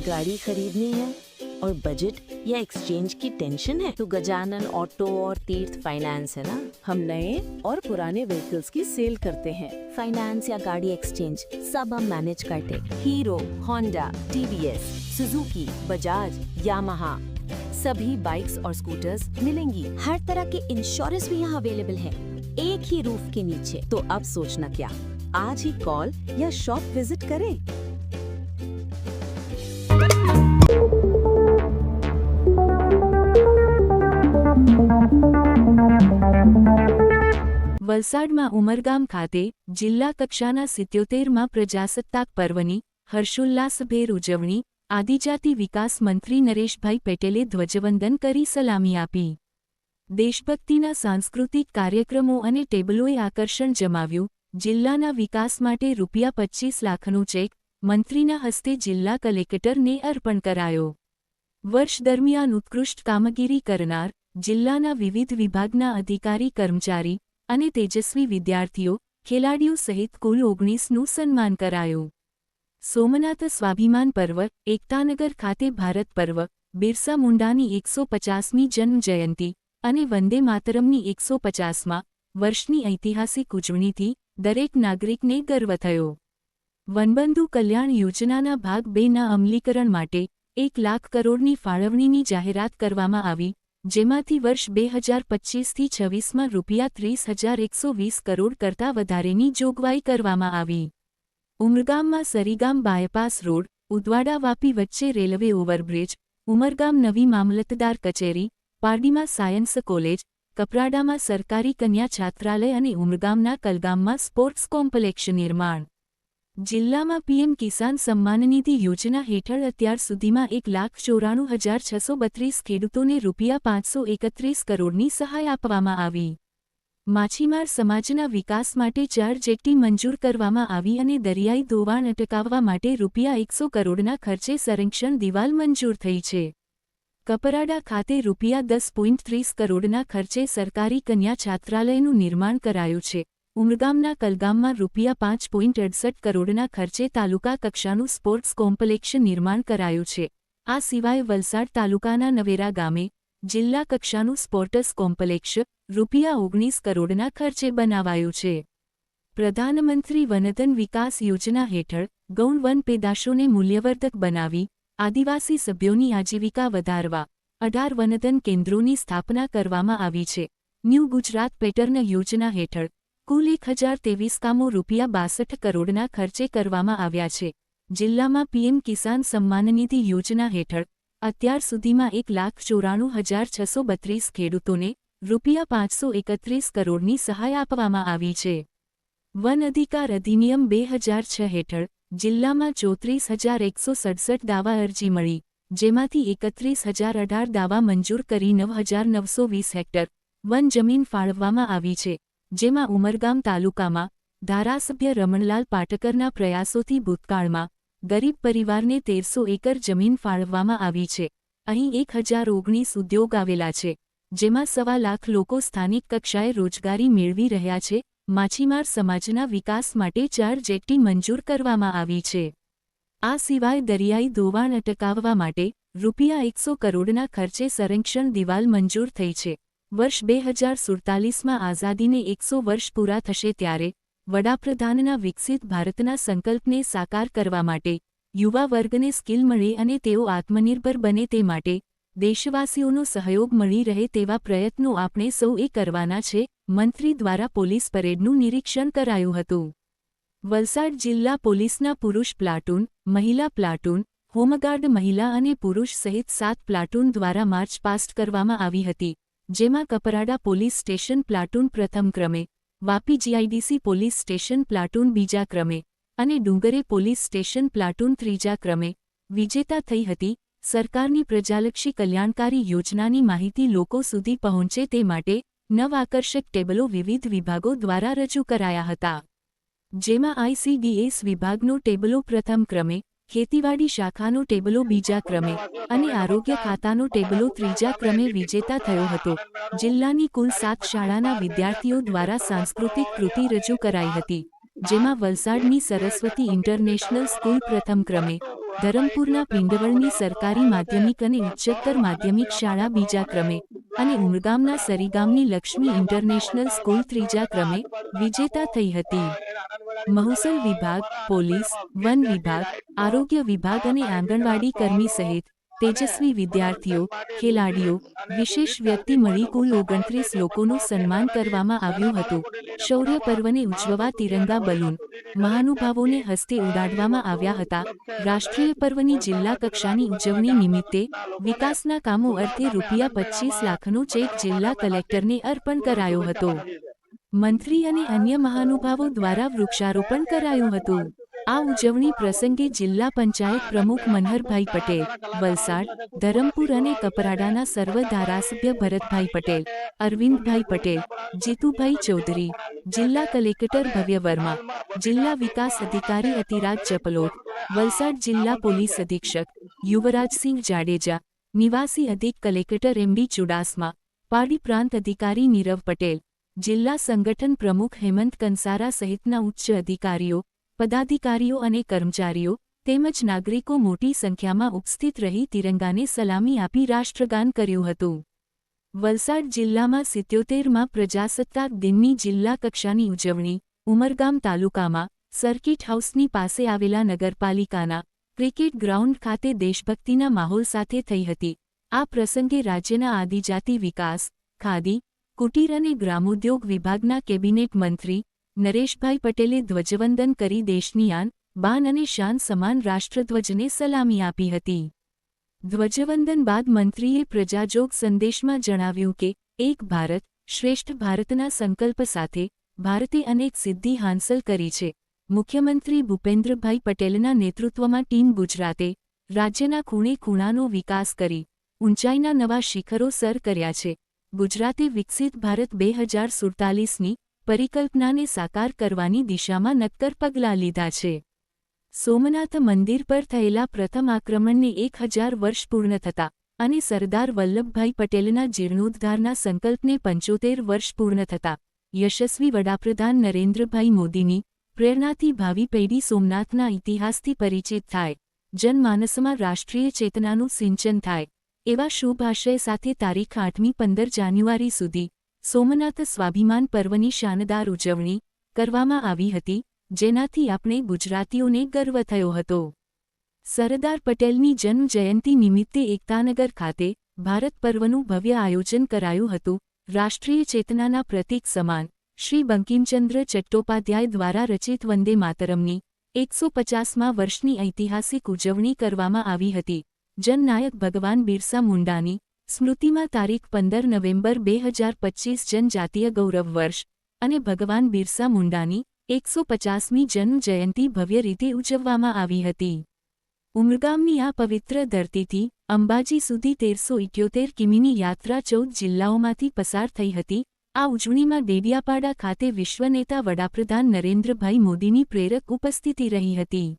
गाड़ी खरीदनी है और बजट या एक्सचेंज की टेंशन है तो गजानन ऑटो और तीर्थ फाइनेंस है ना। हम नए और पुराने व्हीकल्स की सेल करते हैं। फाइनेंस या गाड़ी एक्सचेंज सब हम मैनेज करते। Hero, Honda, TVS, Suzuki, Bajaj, Yamaha सभी बाइक्स और स्कूटर्स मिलेंगी। हर तरह के इंश्योरेंस भी यहाँ अवेलेबल है, एक ही रूफ के नीचे। तो अब सोचना क्या, आज ही कॉल या शॉप विजिट करें। વલસાડમાં ઉમરગામ ખાતે જિલ્લા કક્ષાના 77મા પ્રજાસત્તાક પર્વની હર્ષોલ્લાસભેર ઉજવણી આદિજાતિ વિકાસ મંત્રી નરેશભાઈ પટેલે ધ્વજવંદન કરી સલામી આપી। દેશભક્તિના સાંસ્કૃતિક કાર્યક્રમો અને ટેબલોએ આકર્ષણ જમાવ્યું। જિલ્લાના વિકાસ માટે ₹25 લાખનો ચેક મંત્રીના હસ્તે જિલ્લા કલેક્ટરને અર્પણ કરાયો। વર્ષ દરમિયાન ઉત્કૃષ્ટ કામગીરી કરનાર જિલ્લાના વિવિધ વિભાગના અધિકારી કર્મચારી અને તેજસ્વી વિદ્યાર્થીઓ ખેલાડીઓ સહિત કુલ 19નું સન્માન કરાયું। સોમનાથ સ્વાભિમાન પર્વ, એકતાનગર ખાતે ભારત પર્વ, બિરસા મુંડાની 150મી જન્મ જયંતિ અને વંદે માતરમની 150મા વર્ષની ઐતિહાસિક ઉજવણીથી દરેક નાગરિકને ગર્વ થયો। વનબંધુ કલ્યાણ યોજનાના ભાગ 2ના અમલીકરણ માટે 1 લાખ કરોડની ફાળવણીની જાહેરાત કરવામાં આવી, જેમાંથી વર્ષ 2025થી 26માં ₹30,120 કરોડ કરતાં વધારેની જોગવાઈ કરવામાં આવી। ઉમરગામમાં સરીગામ બાયપાસ રોડ, ઉદવાડા વાપી વચ્ચે રેલવે ઓવરબ્રિજ, ઉમરગામ નવી મામલતદાર કચેરી, પારડીમાં સાયન્સ કોલેજ, કપરાડામાં સરકારી કન્યા છાત્રાલય અને ઉમરગામના કલગામમાં સ્પોર્ટ્સ કોમ્પ્લેક્સ નિર્માણ। જિલ્લામાં પીએમ કિસાન સમ્માન નિધિ યોજના હેઠળ અત્યાર સુધીમાં 1,94,632 ખેડૂતોને ₹531 કરોડની સહાય આપવામાં આવી। માછીમાર સમાજના વિકાસ માટે 4 જેટ્ટી મંજૂર કરવામાં આવી અને દરિયાઈ ધોવાણ અટકાવવા માટે ₹100 કરોડના ખર્ચે સંરક્ષણ દિવાલ મંજૂર થઈ છે। કપરાડા ખાતે ₹10.30 કરોડના ખર્ચે સરકારી કન્યા છાત્રાલયનું નિર્માણ કરાયું છે। ઉમરગામના કલગામમાં ₹5.68 કરોડના ખર્ચે તાલુકા કક્ષાનું સ્પોર્ટ્સ કોમ્પ્લેક્સ નિર્માણ કરાયું છે। આ સિવાય વલસાડ તાલુકાના નવેરા ગામે જિલ્લા કક્ષાનું સ્પોર્ટ્સ કોમ્પ્લેક્સ ₹19 કરોડના ખર્ચે બનાવાયું છે। પ્રધાનમંત્રી વનધન વિકાસ યોજના હેઠળ ગૌણ વન પેદાશોને મૂલ્યવર્ધક બનાવી આદિવાસી સભ્યોની આજીવિકા વધારવા 18 વનધન કેન્દ્રોની સ્થાપના કરવામાં આવી છે। ન્યૂ ગુજરાત પેટર્ન યોજના હેઠળ કુલ 1023 કામો ₹62 કરોડના ખર્ચે કરવામાં આવ્યા છે। જિલ્લામાં પીએમ કિસાન સમ્માન નિધિ યોજના હેઠળ અત્યાર સુધીમાં 1,94,632 ખેડૂતોને ₹531 કરોડની સહાય આપવામાં આવી છે। વન અધિકાર અધિનિયમ 2006 હેઠળ જિલ્લામાં 34,167 દાવા અરજી મળી, જેમાંથી 31,018 દાવા મંજૂર કરી 9,920 હેક્ટર વન જમીન ફાળવવામાં આવી છે, જેમાં ઉમરગામ તાલુકામાં ધારાસભ્ય રમણલાલ પાટકરના પ્રયાસોથી ભૂતકાળમાં ગરીબ પરિવારને 1300 એકર જમીન ફાળવવામાં આવી છે। અહીં 1,019 ઉદ્યોગ આવેલા છે, જેમાં 1.25 લાખ લોકો સ્થાનિક કક્ષાએ રોજગારી મેળવી રહ્યા છે। માછીમાર સમાજના વિકાસ માટે 4 જેટ્ટી મંજૂર કરવામાં આવી છે। આ સિવાય દરિયાઈ ધોવાણ અટકાવવા માટે ₹100 કરોડના ખર્ચે સંરક્ષણ દિવાલ મંજૂર થઈ છે। વર્ષ 2047માં આઝાદીને 100 વર્ષ પૂરા થશે ત્યારે વડાપ્રધાનના વિકસિત ભારતના સંકલ્પને સાકાર કરવા માટે યુવા વર્ગને સ્કિલ મળે અને તેઓ આત્મનિર્ભર બને તે માટે દેશવાસીઓનો સહયોગ મળી રહે તેવા પ્રયત્નો આપણે સૌએ કરવાના છે। મંત્રી દ્વારા પોલીસ પરેડનું નિરીક્ષણ કરાયું હતું। વલસાડ જિલ્લા પોલીસના પુરુષ પ્લાટૂન, મહિલા પ્લાટૂન, હોમગાર્ડ મહિલા અને પુરુષ સહિત 7 પ્લાટૂન દ્વારા માર્ચ પાસ્ટ કરવામાં આવી હતી, જેમાં કપરાડા પોલીસ સ્ટેશન પ્લાટૂન પ્રથમ ક્રમે, Vapi GIDC police station platoon બીજા ક્રમે અને ડુંગરે પોલીસ સ્ટેશન પ્લાટૂન ત્રીજા ક્રમે વિજેતા થઈ હતી। સરકારની પ્રજાલક્ષી કલ્યાણકારી યોજનાની માહિતી લોકો સુધી પહોંચે તે માટે 9 આકર્ષક ટેબલો વિવિધ વિભાગો દ્વારા રજૂ કરાયા હતા, જેમાં આઈસીડીએસ વિભાગનો ટેબલો પ્રથમ ક્રમે, ખેતીવાડી શાખાનો ટેબલો બીજા ક્રમે અને આરોગ્ય ખાતાનો ટેબલો ત્રીજા ક્રમે વિજેતા થયો હતો। જિલ્લાની કુલ 7 શાળાના વિદ્યાર્થીઓ દ્વારા સાંસ્કૃતિક કૃતિ રજૂ કરાઈ હતી, જેમાં વલસાડની સરસ્વતી ઇન્ટરનેશનલ સ્કૂલ પ્રથમ ક્રમે, ધરમપુરના પિંડવળની સરકારી માધ્યમિક અને ઉચ્ચતર માધ્યમિક શાળા બીજા ક્રમે અને ઉમરગામના સરીગામની લક્ષ્મી ઇન્ટરનેશનલ સ્કૂલ ત્રીજા ક્રમે વિજેતા થઈ હતી. મહોત્સવ વિભાગ, પોલીસ, વન વિભાગ, આરોગ્ય વિભાગ અને આંગણવાડી કર્મી સહિત તેજસ્વી વિદ્યાર્થીઓ, ખેલાડીઓ, વિશેષ વ્યક્તિ મળી કુલ 29 લોકોનું સન્માન કરવામાં આવ્યું હતું. શૌર્ય પર્વને ઉજવવા તિરંગા બલૂન મહાનુભાવોને હસ્તે ઉડાડવામાં આવ્યા હતા. રાષ્ટ્રીય પર્વની જિલ્લા કક્ષાની ઉજવણી નિમિત્તે વિકાસના કામો અર્થે ₹25 લાખનો ચેક જિલ્લા કલેક્ટરને અર્પણ કરાયો હતો. મંત્રી અને અન્ય મહાનુભાવો દ્વારા વૃક્ષારોપણ કરાયું હતું. આ ઉજવણી પ્રસંગે જિલ્લા પંચાયત પ્રમુખ મનહરભાઈ પટેલ, વલસાડ, ધરમપુર અને કપરાડાના સર્વ ધારાસભ્ય ભરતભાઈ પટેલ, અરવિંદભાઈ પટેલ, જીતુભાઈ ચૌધરી, જિલ્લા કલેક્ટર ભવ્ય વર્મા, જિલ્લા વિકાસ અધિકારી અતિરાજ ચપલોટ, વલસાડ જિલ્લા પોલીસ અધિક્ષક યુવરાજસિંહ જાડેજા, નિવાસી અધિક કલેક્ટર એમડી ચુડાસમા, પાડી પ્રાંત અધિકારી નીરવ પટેલ, જિલ્લા સંગઠન પ્રમુખ હેમંત કંસારા સહિતના ઉચ્ચ અધિકારીઓ, પદાધિકારીઓ અને કર્મચારીઓ તેમજ નાગરિકો મોટી સંખ્યામાં ઉપસ્થિત રહી તિરંગાને સલામી આપી રાષ્ટ્રગાન કર્યું હતું. વલસાડ જિલ્લામાં 77માં પ્રજાસત્તાક દિનની જિલ્લા કક્ષાની ઉજવણી ઉમરગામ તાલુકામાં સર્કિટ હાઉસની પાસે આવેલા નગરપાલિકાના ક્રિકેટ ગ્રાઉન્ડ ખાતે દેશભક્તિના માહોલ સાથે થઈ હતી. આ પ્રસંગે રાજ્યના આદિજાતિ વિકાસ, ખાદી, કુટીર અને ગ્રામોદ્યોગ વિભાગના કેબિનેટ મંત્રી નરેશભાઈ પટેલે ધ્વજવંદન કરી દેશની આન, બાન અને શાન સમાન રાષ્ટ્રધ્વજને સલામી આપી હતી. ધ્વજવંદન બાદ મંત્રીએ પ્રજાજોગ સંદેશમાં જણાવ્યું કે એક ભારત, શ્રેષ્ઠ ભારતના સંકલ્પ સાથે ભારતે અનેક સિદ્ધિ હાંસલ કરી છે. મુખ્યમંત્રી ભૂપેન્દ્રભાઈ પટેલના નેતૃત્વમાં ટીમ ગુજરાતે રાજ્યના ખૂણે ખૂણાનો વિકાસ કરી ઊંચાઈના નવા શિખરો સર કર્યા છે. ગુજરાતે વિકસિત ભારત 2047ની પરિકલ્પનાને સાકાર કરવાની દિશામાં નક્કર પગલાં લીધા છે. સોમનાથ મંદિર પર થયેલા પ્રથમ આક્રમણને 1000 વર્ષ પૂર્ણ થતા અને સરદાર વલ્લભભાઈ પટેલના જીર્ણોદ્ધારના સંકલ્પને 75 વર્ષ પૂર્ણ થતા યશસ્વી વડાપ્રધાન નરેન્દ્રભાઈ મોદીની પ્રેરણાથી ભાવિ પેઢી સોમનાથના ઇતિહાસથી પરિચિત થાય, જનમાનસમાં રાષ્ટ્રીય ચેતનાનું સિંચન થાય એવા શુભ આશય સાથે તારીખ 8મી-15 જાન્યુઆરી સુધી સોમનાથ સ્વાભિમાન પર્વની શાનદાર ઉજવણી કરવામાં આવી હતી, જેનાથી આપણે ગુજરાતીઓને ગર્વ થયો હતો. સરદાર પટેલની જન્મ જયંતિ નિમિત્તે એકતાનગર ખાતે ભારત પર્વનું ભવ્ય આયોજન કરાયું હતું. રાષ્ટ્રીય ચેતનાના પ્રતીક સમાન શ્રી બંકિમચંદ્ર ચટ્ટોપાધ્યાય દ્વારા રચિત વંદે માતરમની 150મા વર્ષની ઐતિહાસિક ઉજવણી કરવામાં આવી હતી. જનનાયક ભગવાન બિરસા મુંડાની સ્મૃતિમાં તારીખ 15 નવેમ્બર 2025 જનજાતીય ગૌરવ વર્ષ અને ભગવાન બિરસા મુંડાની 150મી જન્મ જયંતિ ભવ્ય રીતે ઉજવવામાં આવી હતી. ઉમરગામની આ પવિત્ર ધરતીથી અંબાજી સુધી 1378 કિમીની યાત્રા 14 જિલ્લાઓમાંથી પસાર થઈ હતી. આ ઉજવણીમાં ડેડિયાપાડા ખાતે વિશ્વનેતા વડાપ્રધાન નરેન્દ્રભાઈ મોદીની પ્રેરક ઉપસ્થિતિ રહી હતી.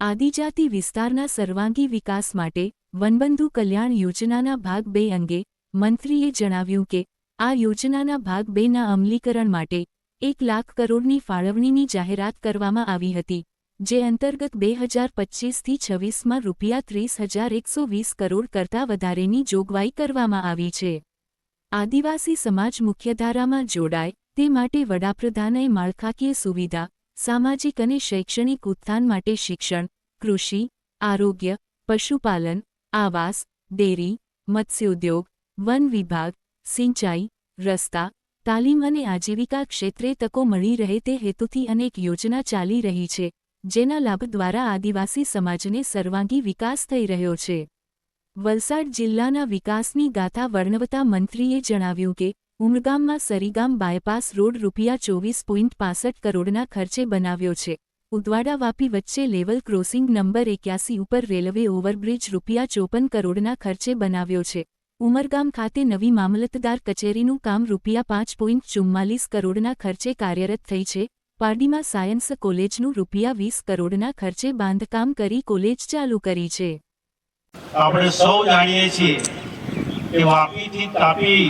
આદિજાતિ વિસ્તારના સર્વાંગી વિકાસ માટે વનબંધુ કલ્યાણ યોજનાના ભાગ 2 અંગે મંત્રીએ જણાવ્યું કે આ યોજનાના ભાગ 2ના અમલીકરણ માટે 1 લાખ કરોડની ફાળવણીની જાહેરાત કરવામાં આવી હતી, જે અંતર્ગત 2025થી 26માં ₹30,120 કરોડ કરતાં વધારેની જોગવાઈ કરવામાં આવી છે. આદિવાસી સમાજ મુખ્યધારામાં જોડાય તે માટે વડાપ્રધાને માળખાકીય સુવિધા, સામાજિક અને શૈક્ષણિક ઉત્થાન માટે શિક્ષણ, કૃષિ, આરોગ્ય, પશુપાલન, આવાસ, ડેરી, મત્સ્યોદ્યોગ, વન વિભાગ, સિંચાઈ, રસ્તા, તાલીમ અને આજીવિકા ક્ષેત્રે તકો મળી રહે તે હેતુથી અનેક યોજના ચાલી રહી છે, જેના લાભ દ્વારા આદિવાસી સમાજને સર્વાંગી વિકાસ થઈ રહ્યો છે. વલસાડ જિલ્લાના વિકાસની ગાથા વર્ણવતા મંત્રીએ જણાવ્યું કે ઉમરગામમાં સરીગામ બાયપાસ રોડ ₹24.65 કરોડના ખર્ચે બનાવ્યો છે. ઉદવાડા વાપી વચ્ચે લેવલ ક્રોસિંગ નંબર 81 ઉપર રેલવે ઓવરબ્રિજ ₹54 કરોડના ખર્ચે બનાવ્યો છે. ઉમરગામ ખાતે નવી મામલતદાર કચેરીનું કામ ₹5.44 કરોડના ખર્ચે કાર્યરત થઈ છે. પારડીમાં સાયન્સ કોલેજનું ₹20 કરોડના ખર્ચે બાંધકામ કરી કોલેજ ચાલુ કરી છે. આપણે સૌ જાણીએ છીએ કે વાપીથી તાપી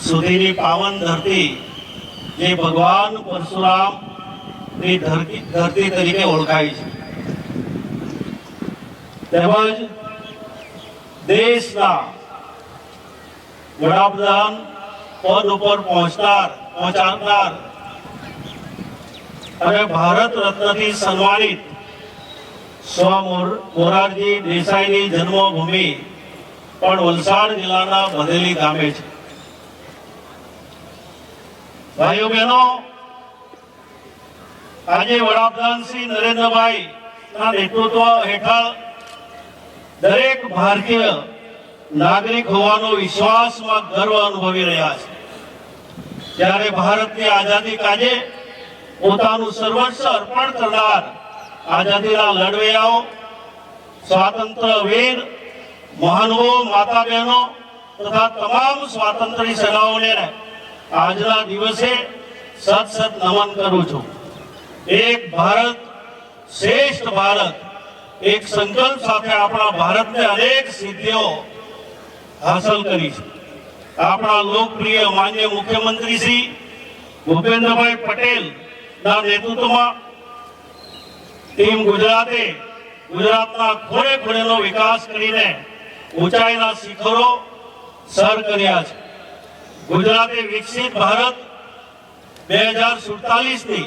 સુધીની પાવન ધરતી જે ભગવાન પરશુરામ ની ધરતી તરીકે ઓળખાય છે. તેમજ દેશના વડાપ્રધાન પદ ઉપર પહોંચાડનાર અને ભારત રત્નથી સન્માનિત સ્વ મોરારજી દેસાઈની જન્મભૂમિ પણ વલસાડ જિલ્લાના બધેલી ગામે છે. ભાઈઓ બહેનો, આજે વડાપ્રધાન શ્રી નરેન્દ્રભાઈ ના નેતૃત્વ હેઠળ દરેક ભારતીય નાગરિક હોવાનો વિશ્વાસમાં ગર્વ અનુભવી રહ્યા છે. ત્યારે ભારતની આઝાદી કાજે પોતાનું સર્વસ્વ અર્પણ કરનાર આઝાદીના લડવૈયાઓ, સ્વાતંત્ર્ય વીર, મહાનુભાવો, માતા બહેનો તથા તમામ સ્વાતંત્ર્ય સેનાઓને આજના દિવસે સત સત નમન કરું છું. એક ભારત શ્રેષ્ઠ ભારત, એક સંકલ્પ સાથે આપણા ભારતને અનેક સિદ્ધિઓ હાંસલ કરી છે. આપણા લોકપ્રિય માન્ય મુખ્યમંત્રી શ્રી ભૂપેન્દ્રભાઈ પટેલ ના નેતૃત્વમાં ટીમ ગુજરાતે ગુજરાતના ખૂણે ખૂણેનો વિકાસ કરીને ઊંચાઈના શિખરો સર કર્યા છે. ગુજરાતે વિકસિત ભારત 2047ની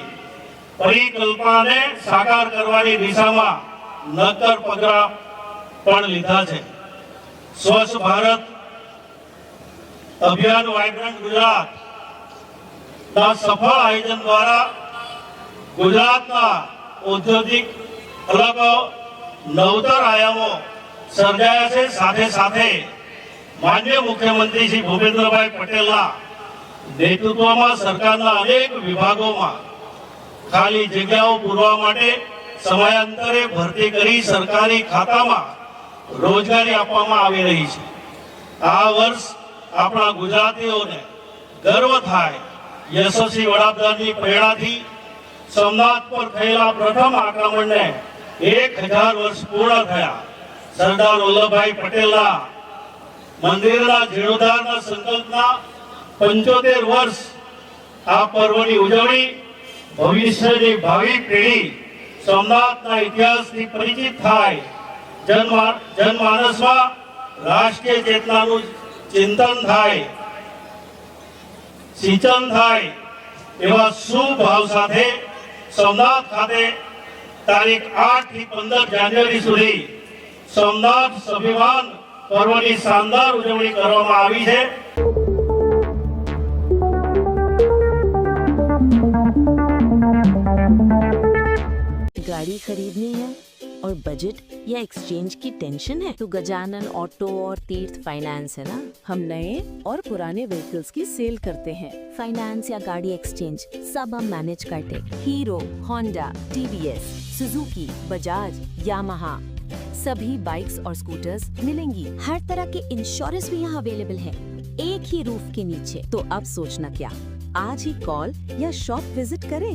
પરિકલ્પનાને સાકાર કરવાની દિશામાં નક્કર પગલાં પણ લીધા છે. સ્વચ્છ ભારત અભિયાન, વાઇબ્રન્ટ ગુજરાત ના સફળ આયોજન દ્વારા ગુજરાતના ઔદ્યોગિક અલગ નવતર આયામો સર્જાયા છે. સાથે સાથે માન્ય મુખ્યમંત્રી શ્રી ભૂપેન્દ્રભાઈ પટેલના નેતૃત્વમાં સરકારના અનેક વિભાગોમાં ખાલી જગ્યાઓ પૂરવા માટે સમયાંતરે ભરતી કરી સરકારી ખાતામાં રોજગારી આપવામાં આવી રહી છે. આ વર્ષ આપણા ગુજરાતીઓને ગર્વ થાય, યશસ્વી વડાપ્રધાનની પ્રેરણાથી સોમનાથ પર થયેલા પ્રથમ આક્રમણને 1000 વર્ષ પૂર્ણ થયા. સરદાર વલ્લભભાઈ પટેલના મંદિરના જીર્ણોદ્ધારના સંકલ્પના 75 વર્ષ. આ પર્વની ઉજવણી ભવિષ્યની ભાવિ પેઢી સોમનાથના ઇતિહાસથી પરિચિત થાય, જનમાનસમાં રાષ્ટ્રીય ચેતનાનું ચિંતન થાય, સિંચન થાય એવા શુભ ભાવ સાથે સોમનાથ ખાતે તારીખ 8 થી 15 જાન્યુઆરી સુધી સોમનાથ સ્વાભિમાન પર્વની શાનદાર ઉજવણી કરવામાં આવી છે. गाड़ी खरीदनी है और बजट या एक्सचेंज की टेंशन है तो गजानन ऑटो और तीर्थ फाइनेंस है ना. हम नए और पुराने व्हीकल्स की सेल करते हैं. फाइनेंस या गाड़ी एक्सचेंज सब हम मैनेज करते. Hero, Honda, TVS, Suzuki, Bajaj, Yamaha सभी बाइक्स और स्कूटर्स मिलेंगी. हर तरह के इंश्योरेंस भी यहाँ अवेलेबल है, एक ही रूफ के नीचे. तो अब सोचना क्या, आज ही कॉल या शॉप विजिट करें.